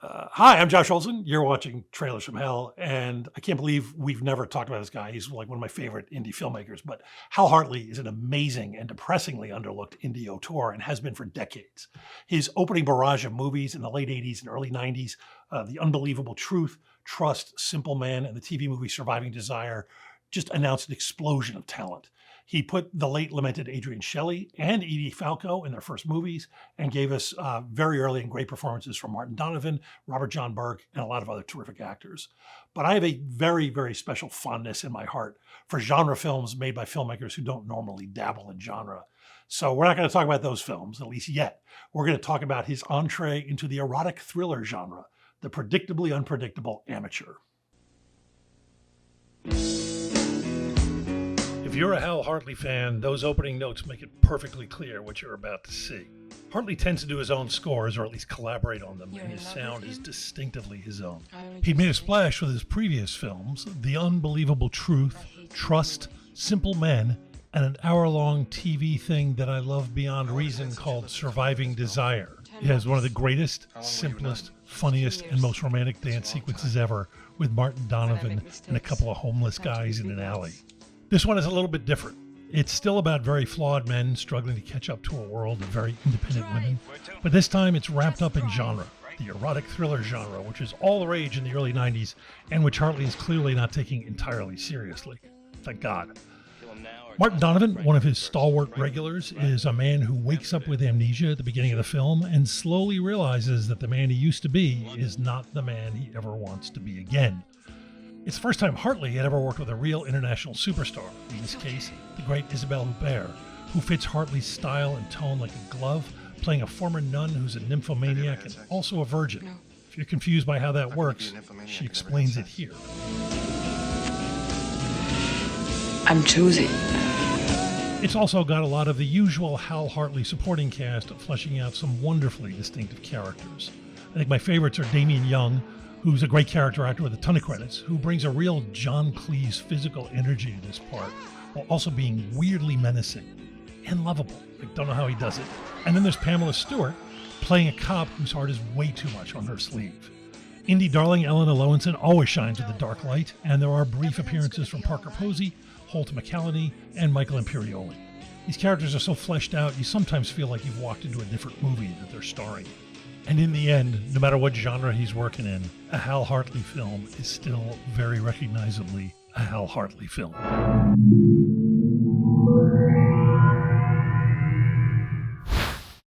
Hi, I'm Josh Olson. You're watching Trailers from Hell, and I can't believe we've never talked about this guy. He's like one of my favorite indie filmmakers. But Hal Hartley is an amazing and depressingly underlooked indie auteur and has been for decades. His opening barrage of movies in the late 80s and early 90s, The Unbelievable Truth, Trust, Simple Man, and the TV movie Surviving Desire, just announced an explosion of talent. He put the late lamented Adrienne Shelley and Edie Falco in their first movies and gave us very early and great performances from Martin Donovan, Robert John Burke, and a lot of other terrific actors. But I have a very, very special fondness in my heart for genre films made by filmmakers who don't normally dabble in genre. So we're not going to talk about those films, at least yet. We're going to talk about his entree into the erotic thriller genre, the predictably unpredictable amateur. If you're a Hal Hartley fan, those opening notes make it perfectly clear what you're about to see. Hartley tends to do his own scores, or at least collaborate on them, and his sound is distinctively his own. He'd made a splash with his previous films, The Unbelievable Truth, Trust, Simple Men, and an hour-long TV thing that I love beyond reason called Surviving Desire. It has one of the greatest, simplest, funniest, and most romantic dance sequences ever, with Martin Donovan and a couple of homeless guys in an alley. This one is a little bit different. It's still about very flawed men struggling to catch up to a world of very independent women, but this time it's wrapped up in genre, the erotic thriller genre, which is all the rage in the early 90s and which Hartley is clearly not taking entirely seriously. Thank God. Martin Donovan, one of his stalwart regulars, is a man who wakes up with amnesia at the beginning of the film and slowly realizes that the man he used to be is not the man he ever wants to be again. It's the first time Hartley had ever worked with a real international superstar, in this case, the great Isabelle Huppert, who fits Hartley's style and tone like a glove, playing a former nun who's a nymphomaniac and also a virgin. If you're confused by how that works, she explains it here. I'm choosy. It's also got a lot of the usual Hal Hartley supporting cast, fleshing out some wonderfully distinctive characters. I think my favorites are Damian Young, who's a great character actor with a ton of credits, who brings a real John Cleese physical energy to this part, while also being weirdly menacing and lovable. I don't know how he does it. And then there's Pamela Stewart, playing a cop whose heart is way too much on her sleeve. Indie darling Elena Lowenson always shines with a dark light, and there are brief appearances from Parker Posey, Holt McCallany, and Michael Imperioli. These characters are so fleshed out, you sometimes feel like you've walked into a different movie that they're starring in. And in the end, no matter what genre he's working in, a Hal Hartley film is still very recognizably a Hal Hartley film.